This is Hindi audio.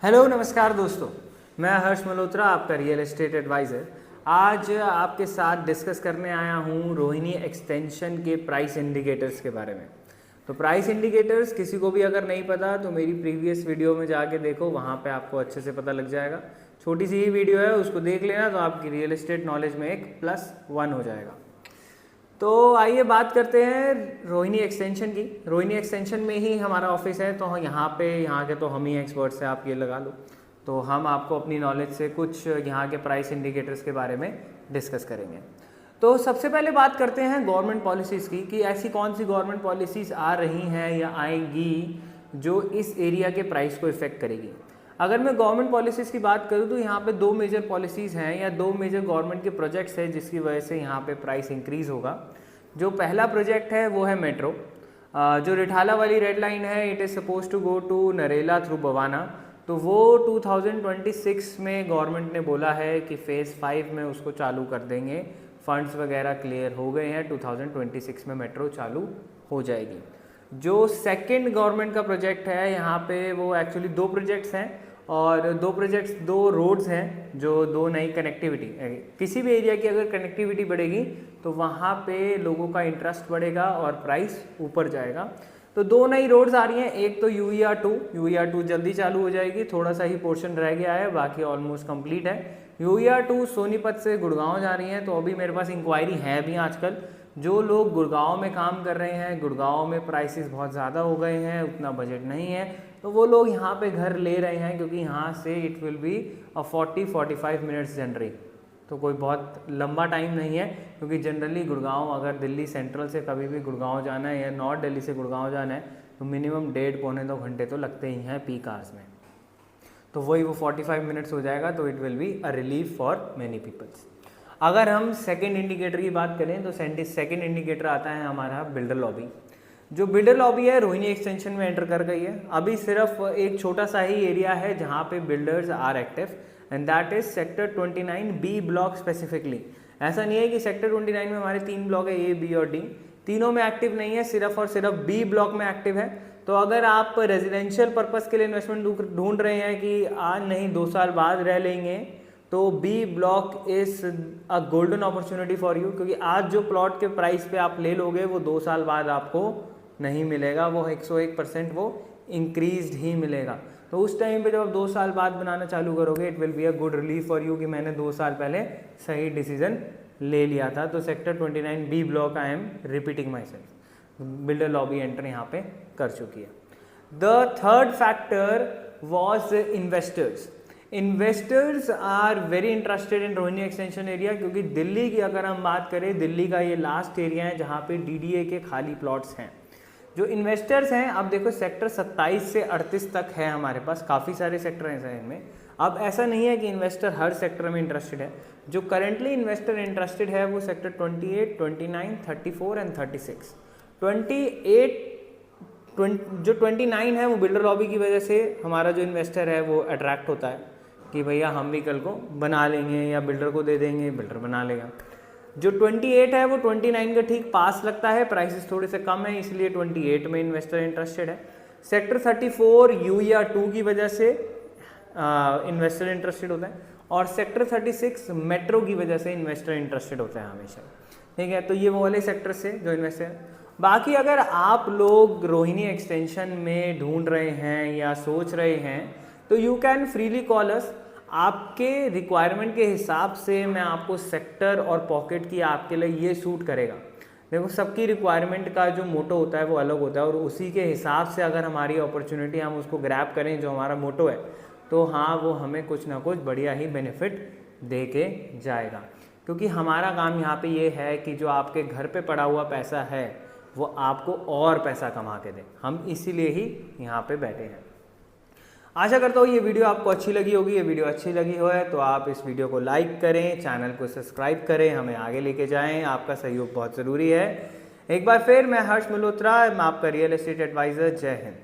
हेलो नमस्कार दोस्तों, मैं हर्ष मल्होत्रा, आपका रियल एस्टेट एडवाइज़र। आज आपके साथ डिस्कस करने आया हूँ रोहिणी एक्सटेंशन के प्राइस इंडिकेटर्स के बारे में। तो प्राइस इंडिकेटर्स किसी को भी अगर नहीं पता तो मेरी प्रीवियस वीडियो में जाके देखो, वहाँ पे आपको अच्छे से पता लग जाएगा। छोटी सी ही वीडियो है, उसको देख लेना तो आपकी रियल एस्टेट नॉलेज में एक +1 हो जाएगा। तो आइए बात करते हैं रोहिणी एक्सटेंशन की। रोहिणी एक्सटेंशन में ही हमारा ऑफिस है, तो यहाँ के तो हम ही एक्सपर्ट्स हैं, आप ये लगा लो। तो हम आपको अपनी नॉलेज से कुछ यहाँ के प्राइस इंडिकेटर्स के बारे में डिस्कस करेंगे। तो सबसे पहले बात करते हैं गवर्नमेंट पॉलिसीज़ की कि ऐसी कौन सी गवर्नमेंट पॉलिसीज़ आ रही हैं या आएंगी जो इस एरिया के प्राइस को इफ़ेक्ट करेगी। अगर मैं गवर्नमेंट पॉलिसीज़ की बात करूँ तो यहाँ पे 2 मेजर पॉलिसीज़ हैं या 2 मेजर गवर्नमेंट के प्रोजेक्ट्स हैं जिसकी वजह से यहाँ पे प्राइस इंक्रीज़ होगा। जो पहला प्रोजेक्ट है वो है मेट्रो। जो रिठाला वाली रेड लाइन है, it is supposed to go to Narela through Bawana. तो वो 2026 में गवर्नमेंट ने बोला है कि फ़ेज़ 5 में उसको चालू कर देंगे। फंड्स वगैरह क्लियर हो गए हैं, 2026 में मेट्रो चालू हो जाएगी। जो सेकंड गवर्नमेंट का प्रोजेक्ट है यहाँ पे, वो एक्चुअली 2 प्रोजेक्ट्स हैं और 2 रोड्स हैं जो 2 नई कनेक्टिविटी। किसी भी एरिया की अगर कनेक्टिविटी बढ़ेगी तो वहाँ पे लोगों का इंटरेस्ट बढ़ेगा और प्राइस ऊपर जाएगा। तो 2 नई रोड्स आ रही हैं, एक तो UER2 जल्दी चालू हो जाएगी, थोड़ा सा ही पोर्शन रह गया है, बाकी ऑलमोस्ट कंप्लीट है। UER2 सोनीपत से गुड़गांव जा रही हैं। तो अभी मेरे पास इंक्वायरी है भी आजकल, जो लोग गुड़गांव में काम कर रहे हैं, गुड़गांव में प्राइसेस बहुत ज़्यादा हो गए हैं, उतना बजट नहीं है, तो वो लोग यहाँ पे घर ले रहे हैं क्योंकि यहाँ से it will B 40-45 minutes generally. तो कोई बहुत लंबा टाइम नहीं है, क्योंकि जनरली गुड़गांव अगर दिल्ली सेंट्रल से कभी भी गुड़गांव जाना है या नॉर्थ दिल्ली से गुड़गांव जाना है तो मिनिमम 1.5-2 घंटे तो लगते ही हैं पीक आवर्स में। तो वही वो 45 मिनट्स हो जाएगा, तो it will be a relief for many peoples. अगर हम सेकंड इंडिकेटर की बात करें तो सेकंड इंडिकेटर आता है हमारा बिल्डर लॉबी। जो बिल्डर लॉबी है रोहिणी एक्सटेंशन में एंटर कर गई है। अभी सिर्फ एक छोटा सा ही एरिया है जहाँ पे builders are active, and that is sector 29B block specifically. ऐसा नहीं है कि सेक्टर 29 में हमारे 3 ब्लॉक है, A, B और D, तीनों में एक्टिव नहीं है, सिर्फ और सिर्फ B ब्लॉक में एक्टिव है। तो अगर आप रेजिडेंशियल पर्पज़ के लिए इन्वेस्टमेंट ढूंढ रहे हैं कि आज नहीं 2 साल बाद रह लेंगे, तो B block is a golden opportunity for you, क्योंकि आज जो प्लॉट के प्राइस पे आप ले लोगे वो 2 साल बाद आपको नहीं मिलेगा, वो 101% वो इंक्रीज्ड ही मिलेगा। तो उस टाइम पे जब आप 2 साल बाद बनाना चालू करोगे, it will be a good relief for you कि मैंने 2 साल पहले सही डिसीजन ले लिया था। तो sector 29B block I am repeating myself, builder lobby enter यहाँ पे कर चुकी है। The third factor was investors. Investors are very interested in Rohini extension area, क्योंकि दिल्ली की अगर हम बात करें, दिल्ली का ये लास्ट एरिया है जहाँ पे DDA के खाली प्लॉट्स हैं। जो इन्वेस्टर्स हैं, अब देखो सेक्टर 27 से 38 तक है हमारे पास, काफ़ी सारे सेक्टर हैं शहर में। अब ऐसा नहीं है कि इन्वेस्टर हर सेक्टर में इंटरेस्टेड है। जो करेंटली इन्वेस्टर इंटरेस्टेड है वो सेक्टर 28, 29, 34 एंड 36। जो 29 है वो बिल्डर लॉबी की वजह से हमारा जो इन्वेस्टर है वो अट्रैक्ट होता है कि भैया हम भी कल को बना लेंगे या बिल्डर को दे देंगे, बिल्डर बना लेगा। जो 28 है वो 29 के ठीक पास लगता है, प्राइसेस थोड़े से कम है, इसलिए 28 में इन्वेस्टर इंटरेस्टेड है। सेक्टर 34 UER2 की वजह से इन्वेस्टर इंटरेस्टेड होता है, और सेक्टर 36 मेट्रो की वजह से इन्वेस्टर इंटरेस्टेड होता है हमेशा। ठीक है, तो ये वो वाले सेक्टर से जो इन्वेस्टर है। बाकी अगर आप लोग रोहिणी एक्सटेंशन में ढूंढ रहे हैं या सोच रहे हैं तो यू कैन फ्रीली कॉल अस। आपके रिक्वायरमेंट के हिसाब से मैं आपको सेक्टर और पॉकेट की आपके लिए ये सूट करेगा। देखो, सबकी रिक्वायरमेंट का जो मोटो होता है वो अलग होता है, और उसी के हिसाब से अगर हमारी अपॉर्चुनिटी हम उसको ग्रैब करें जो हमारा मोटो है, तो हाँ वो हमें कुछ ना कुछ बढ़िया ही बेनिफिट दे के जाएगा। क्योंकि हमारा काम यहाँ पे ये है कि जो आपके घर पे पड़ा हुआ पैसा है वो आपको और पैसा कमा के दे, हम इसीलिए ही यहाँ पे बैठे हैं। आशा करता हूँ ये वीडियो आपको अच्छी लगी होगी। ये वीडियो अच्छी लगी हो है तो आप इस वीडियो को लाइक करें, चैनल को सब्सक्राइब करें, हमें आगे लेके जाएं। आपका सहयोग बहुत ज़रूरी है। एक बार फिर मैं हर्ष मल्होत्रा, मैं आपका रियल एस्टेट एडवाइज़र। जय हिंद।